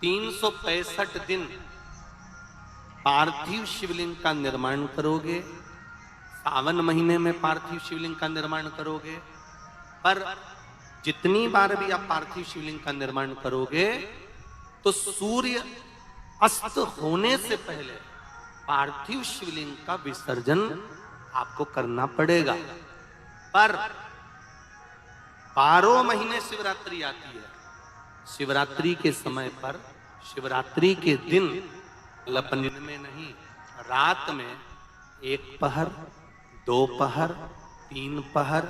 365 दिन पार्थिव शिवलिंग का निर्माण करोगे, सावन महीने में पार्थिव शिवलिंग का निर्माण करोगे, पर जितनी बार भी आप पार्थिव शिवलिंग का निर्माण करोगे तो सूर्य अस्त होने से पहले पार्थिव शिवलिंग का विसर्जन आपको करना पड़ेगा। पर 12 महीने शिवरात्रि आती है। शिवरात्रि के समय पर, शिवरात्रि के दिन दिन में नहीं, रात में 1 पहर, 2 पहर, 3 पहर,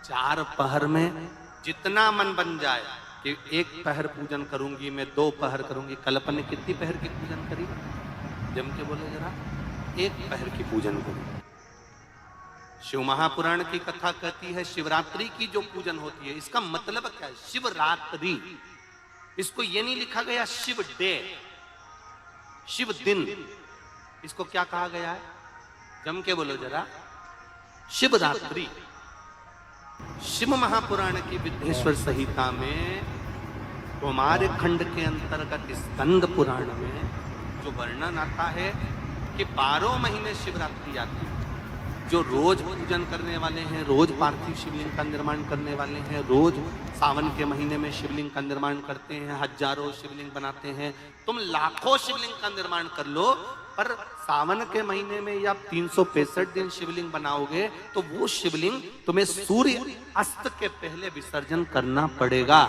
4 पहर में जितना मन बन जाए कि 1 पहर पूजन करूंगी मैं, 2 पहर करूंगी। कल अपन ने कितनी पहर की पूजन करी? जम के बोले जरा। 1 पहर की पूजन करूं। शिव महापुराण की कथा कहती है शिवरात्रि की जो पूजन होती है, इसका मतलब क्या है? शिवरात्रि, इसको ये नहीं लिखा गया शिव डे, शिव दिन। इसको क्या कहा गया है? जम के बोलो जरा। शिवरात्रि। शिव महापुराण की विद्येश्वर संहिता में कुमार खंड के अंतर्गत स्कंद पुराण में जो वर्णन आता है कि 12 महीने शिवरात्रि आती है। जो रोज पूजन करने वाले हैं, रोज पार्थिव शिवलिंग का निर्माण करने वाले हैं, रोज सावन के महीने में शिवलिंग का निर्माण करते हैं, हजारों शिवलिंग बनाते हैं। तुम लाखों शिवलिंग का निर्माण कर लो, पर सावन के महीने में या 365 दिन शिवलिंग बनाओगे तो वो शिवलिंग तुम्हें सूर्य अस्त के पहले विसर्जन करना पड़ेगा।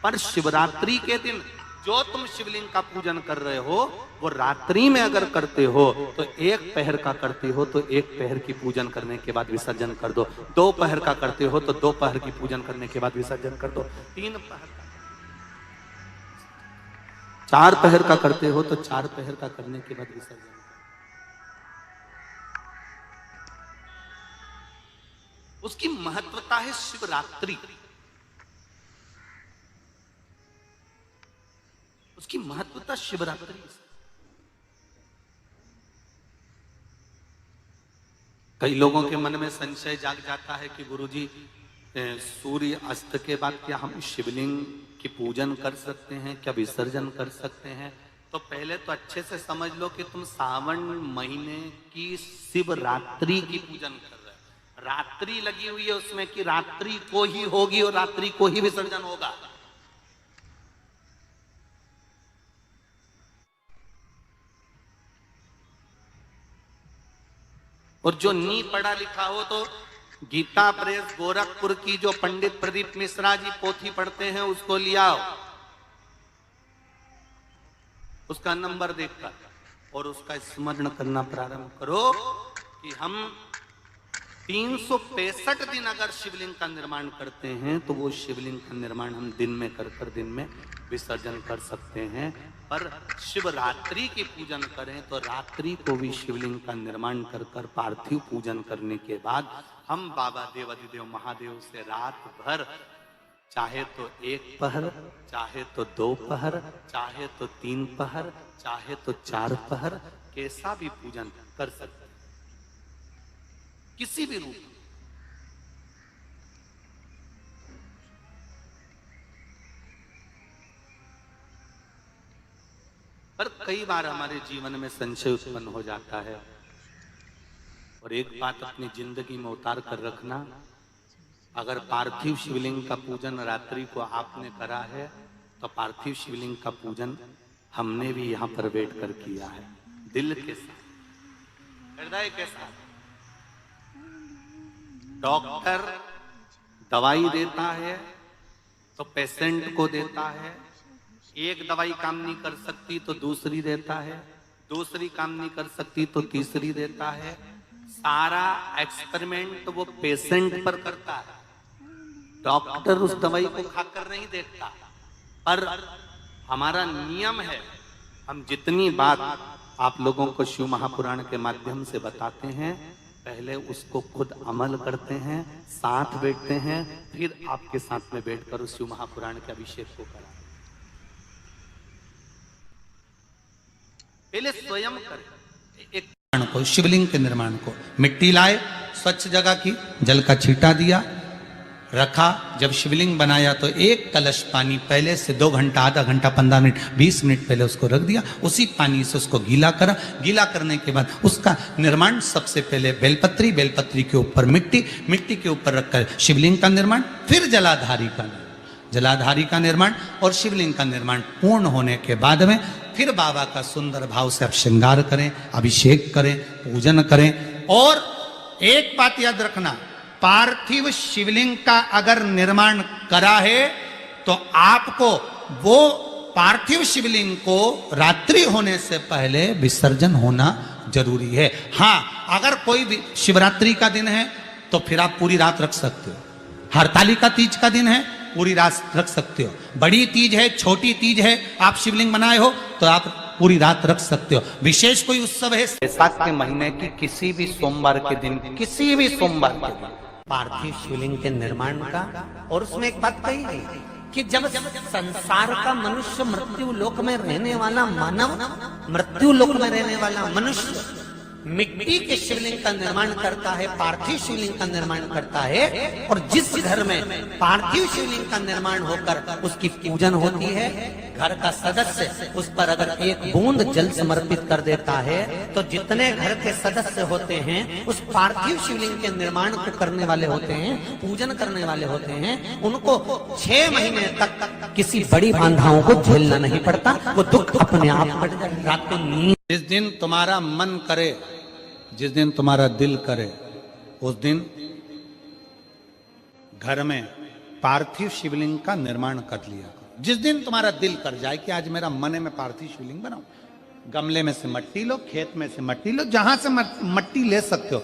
पर शिवरात्रि के दिन जो तुम शिवलिंग का पूजन कर रहे हो वो रात्रि में अगर करते हो तो 1 पहर का करते हो तो 1 पहर की पूजन करने के बाद विसर्जन कर दो। 2 पहर का करते हो तो 2 पहर की पूजन करने के बाद विसर्जन कर दो। 3 पहर का, 4 पहर का करते हो तो 4 पहर का करने के बाद विसर्जन। उसकी महत्वता है शिवरात्रि। उसकी महत्वता शिवरात्रि। कई लोगों के मन में संशय जाग जाता है कि गुरुजी सूर्य अस्त के बाद क्या हम शिवलिंग की पूजन कर सकते हैं, क्या विसर्जन कर सकते हैं? तो पहले तो अच्छे से समझ लो कि तुम सावन महीने की शिवरात्रि की पूजन कर रहे हो। रात्रि लगी हुई है उसमें कि रात्रि को ही होगी और रात्रि को ही विसर्जन होगा। और जो नी पढ़ा लिखा हो तो गीता प्रेस गोरखपुर की जो पंडित प्रदीप मिश्रा जी पोथी पढ़ते हैं उसको लिया, उसका नंबर देखकर, और उसका स्मरण करना प्रारंभ करो कि हम 365 दिन अगर शिवलिंग का निर्माण करते हैं तो वो शिवलिंग का निर्माण हम दिन में कर दिन में विसर्जन कर सकते हैं। पर शिवरात्रि की पूजन करें तो रात्रि को भी शिवलिंग का निर्माण कर पार्थिव पूजन करने के बाद हम बाबा देवाधिदेव महादेव से रात भर, चाहे तो 1 पहर, चाहे तो 2 पहर, चाहे तो 3 पहर, चाहे तो 4 पहर, कैसा भी पूजन कर सकते हैं, किसी भी रूप। पर कई बार हमारे जीवन में संशय उत्पन्न हो जाता है, और एक बात अपनी जिंदगी में उतार कर रखना, अगर पार्थिव शिवलिंग का पूजन रात्रि को आपने करा है तो पार्थिव शिवलिंग का पूजन हमने भी यहाँ पर बैठ कर किया है, दिल के साथ, हृदय के साथ। डॉक्टर दवाई देता है तो पेशेंट को देता है, एक दवाई काम नहीं कर सकती तो दूसरी देता है, दूसरी काम नहीं कर सकती तो तीसरी देता है। सारा एक्सपेरिमेंट वो पेशेंट पर करता है, डॉक्टर उस दवाई को खाकर नहीं देखता। पर हमारा नियम है, हम जितनी बात आप लोगों को शिव महापुराण के माध्यम से बताते हैं, पहले उसको खुद अमल करते हैं, साथ बैठते हैं, फिर आपके साथ में बैठकर उस शिव महापुराण के अभिषेक को करा। पहले स्वयं करें। एक को, शिवलिंग के निर्माण को मिट्टी लाए, स्वच्छ जगह की, जल का छींटा दिया, रखा। जब शिवलिंग बनाया तो एक कलश पानी पहले से 2 घंटा, आधा घंटा, 15 मिनट, 20 मिनट पहले उसको रख दिया। उसी पानी से उसको गीला करा। गीला करने के बाद उसका निर्माण सबसे पहले बेलपत्री, बेलपत्री के ऊपर मिट्टी, मिट्टी के ऊपर रखकर शिवलिंग का निर्माण, फिर जलाधारी का निर्माण और शिवलिंग का निर्माण पूर्ण होने के बाद में फिर बाबा का सुंदर भाव से आप श्रृंगार करें, अभिषेक करें, पूजन करें। और एक बात याद रखना, पार्थिव शिवलिंग का अगर निर्माण करा है तो आपको वो पार्थिव शिवलिंग को रात्रि होने से पहले विसर्जन होना जरूरी है। हाँ, अगर कोई भी शिवरात्रि का दिन है तो फिर आप पूरी रात रख सकते हो। हरतालिका तीज का दिन है, पूरी रात रख सकते हो। बड़ी तीज है, छोटी तीज है, आप शिवलिंग बनाए हो तो आप पूरी रात रख सकते हो। विशेष कोई उत्सव है, वैशाख के महीने की किसी भी सोमवार के दिन, किसी भी सोमवार के दिन पार्थिव शिवलिंग के निर्माण का। और उसमें एक बात कही गई कि जब संसार का मनुष्य, मृत्यु लोक में रहने वाला मानव, मृत्यु लोक में रहने वाला मनुष्य मिट्टी के शिवलिंग का निर्माण करता है, पार्थिव शिवलिंग का निर्माण करता है, और जिस घर में पार्थिव शिवलिंग का निर्माण होकर उसकी पूजन होती है, घर का सदस्य उस पर अगर एक बूंद जल समर्पित कर देता है तो जितने घर के सदस्य होते हैं उस पार्थिव शिवलिंग के निर्माण को करने वाले होते हैं, पूजन करने वाले होते हैं, उनको 6 महीने तक किसी बड़ी बाधाओं को झेलना नहीं पड़ता। वो दुख अपने आप पड़ जाए। रात को नींद, जिस दिन तुम्हारा मन करे, जिस दिन तुम्हारा दिल करे, उस दिन घर में पार्थिव शिवलिंग का निर्माण कर लिया करो। जिस दिन तुम्हारा दिल कर जाए कि आज मेरा मन है मैं पार्थिव शिवलिंग बनाऊं, गमले में से मट्टी लो, खेत में से मट्टी लो, जहां से मट्टी ले सकते हो।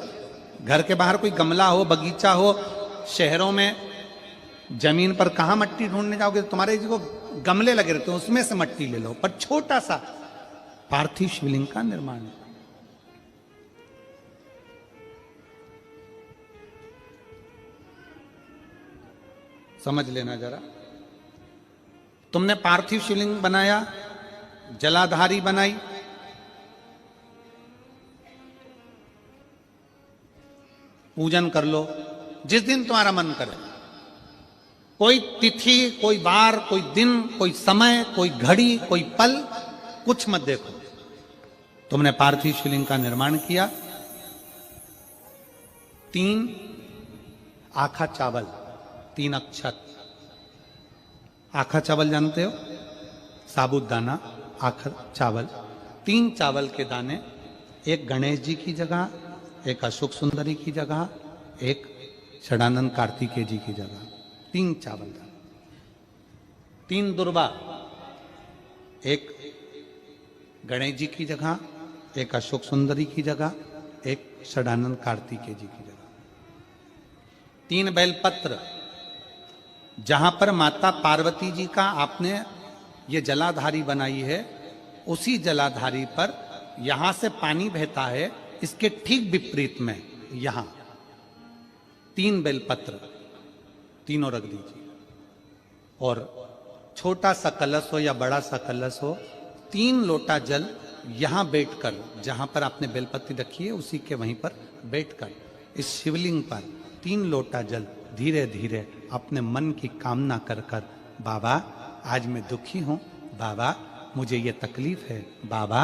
घर के बाहर कोई गमला हो, बगीचा हो, शहरों में जमीन पर कहां मट्टी ढूंढने जाओगे, तुम्हारे जो गमले लगे रहते हैं उसमें से मट्टी ले लो, पर छोटा सा पार्थिव शिवलिंग का निर्माण। समझ लेना जरा, तुमने पार्थिव शिवलिंग बनाया, जलाधारी बनाई, पूजन कर लो जिस दिन तुम्हारा मन करे। कोई तिथि, कोई वार, कोई दिन, कोई समय, कोई घड़ी, कोई पल कुछ मत देखो। तुमने पार्थिव शिवलिंग का निर्माण किया। 3 आखा चावल, 3 अक्षत। आखा चावल जानते हो, साबुदाना, आखा चावल, 3 चावल के दाने, एक गणेश जी की जगह, एक अशोक सुंदरी की जगह, एक षडानंद कार्तिकेय जी की जगह, 3 चावल दाने। 3 दुर्वा, एक गणेश जी की जगह, एक अशोक सुंदरी की जगह, एक षडानंद कार्तिकेय जी की जगह। 3 बेलपत्र, जहां पर माता पार्वती जी का आपने ये जलाधारी बनाई है, उसी जलाधारी पर यहां से पानी बहता है, इसके ठीक विपरीत में यहां 3 बेलपत्र, तीनों रख दीजिए। और छोटा सा कलश हो या बड़ा सा कलश हो, 3 लोटा जल यहां बैठकर, जहां पर आपने बेलपत्ती रखी है उसी के वहीं पर बैठकर इस शिवलिंग पर 3 लोटा जल धीरे धीरे अपने मन की कामना कर कर, बाबा आज मैं दुखी हूं, बाबा मुझे ये तकलीफ है, बाबा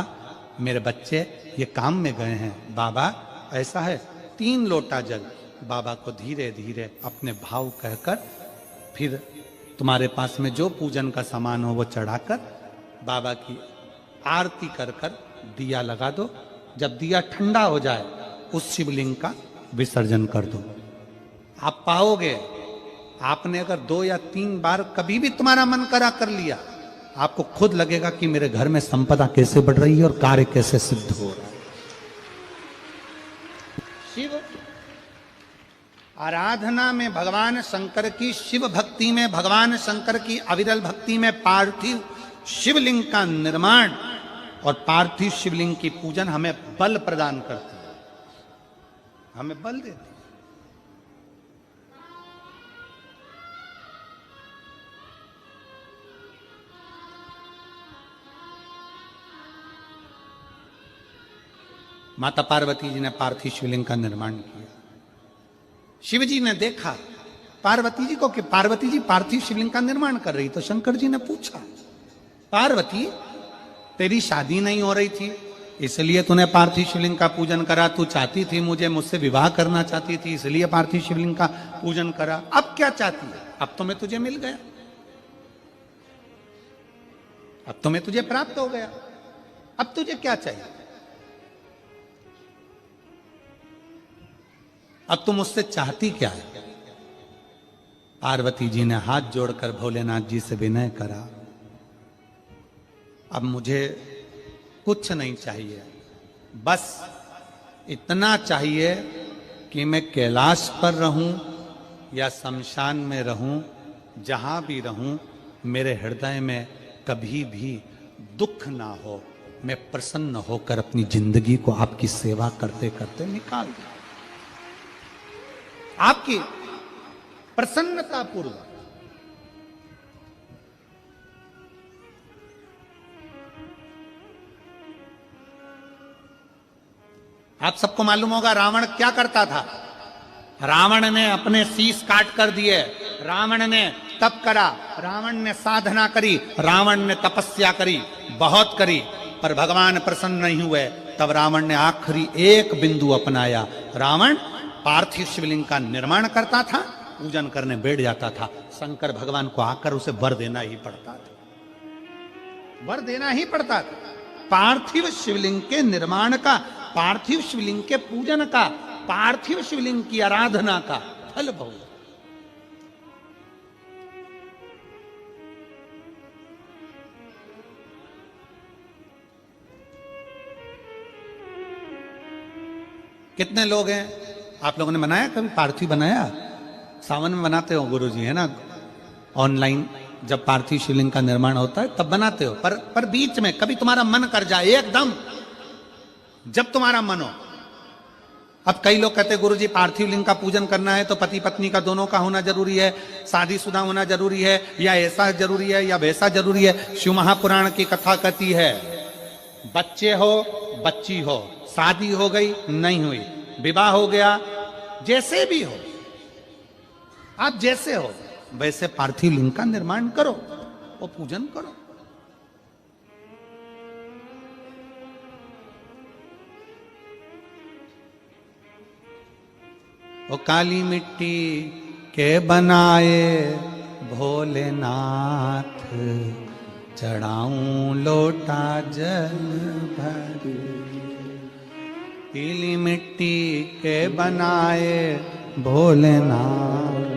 मेरे बच्चे ये काम में गए हैं, बाबा ऐसा है। 3 लोटा जल बाबा को धीरे धीरे अपने भाव कहकर, फिर तुम्हारे पास में जो पूजन का सामान हो वो चढ़ाकर बाबा की आरती कर कर दिया लगा दो। जब दिया ठंडा हो जाए उस शिवलिंग का विसर्जन कर दो। आप पाओगे, आपने अगर 2 या 3 बार कभी भी तुम्हारा मन करा कर लिया, आपको खुद लगेगा कि मेरे घर में संपदा कैसे बढ़ रही है और कार्य कैसे सिद्ध हो रहा है। शिव आराधना में भगवान शंकर की, शिव भक्ति में भगवान शंकर की अविरल भक्ति में पार्थिव शिवलिंग का निर्माण और पार्थिव शिवलिंग की पूजन हमें बल प्रदान करती है, हमें बल देती है। माता पार्वती जी ने पार्थिव शिवलिंग का निर्माण किया। शिव जी ने देखा पार्वती जी को कि पार्वती जी पार्थिव शिवलिंग का निर्माण कर रही। तो शंकर जी ने पूछा, पार्वती तेरी शादी नहीं हो रही थी इसलिए तूने पार्थिव शिवलिंग का पूजन करा, तू चाहती थी मुझसे विवाह करना चाहती थी इसलिए पार्थिव शिवलिंग का पूजन करा, अब क्या चाहती है? अब तो मैं तुझे मिल गया, अब तो मैं तुझे प्राप्त हो गया, अब तुझे क्या चाहिए? अब तुम मुझसे चाहती क्या है? पार्वती जी ने हाथ जोड़कर भोलेनाथ जी से विनय करा, अब मुझे कुछ नहीं चाहिए, बस इतना चाहिए कि मैं कैलाश पर रहूं या शमशान में रहूं, जहां भी रहूं मेरे हृदय में कभी भी दुख ना हो, मैं प्रसन्न होकर अपनी जिंदगी को आपकी सेवा करते करते निकाल दूं, आपकी प्रसन्नता पूर्वक। आप सबको मालूम होगा रावण क्या करता था। रावण ने अपने शीश काट कर दिए, रावण ने तप करा, रावण ने साधना करी, रावण ने तपस्या करी, बहुत करी, पर भगवान प्रसन्न नहीं हुए। तब रावण ने आखिरी एक बिंदु अपनाया। रावण पार्थिव शिवलिंग का निर्माण करता था, पूजन करने बैठ जाता था, शंकर भगवान को आकर उसे वर देना ही पड़ता था, वर देना ही पड़ता था। पार्थिव शिवलिंग के निर्माण का, पार्थिव शिवलिंग के पूजन का, पार्थिव शिवलिंग की आराधना का फल बहुत। कितने लोग हैं, आप लोगों ने बनाया कभी पार्थिव? बनाया? सावन में बनाते हो गुरुजी, है ना, ऑनलाइन जब पार्थिव शिवलिंग का निर्माण होता है तब बनाते हो, पर बीच में कभी तुम्हारा मन कर जाए एकदम, जब तुम्हारा मन हो। अब कई लोग कहते हैं गुरुजी पार्थिव लिंग का पूजन करना है तो पति पत्नी का दोनों का होना जरूरी है, शादीशुदा होना जरूरी है, या ऐसा जरूरी है या वैसा जरूरी है। शिव महापुराण की कथा कहती है बच्चे हो बच्ची हो, शादी हो गई नहीं हुई, विवाह हो गया, जैसे भी हो, आप जैसे हो वैसे पार्थिव लिंग का निर्माण करो और पूजन करो। वो काली मिट्टी के बनाए भोलेनाथ, चढ़ाऊं लोटा जल भरी। पीली मिट्टी के बनाए भोलेनाथ,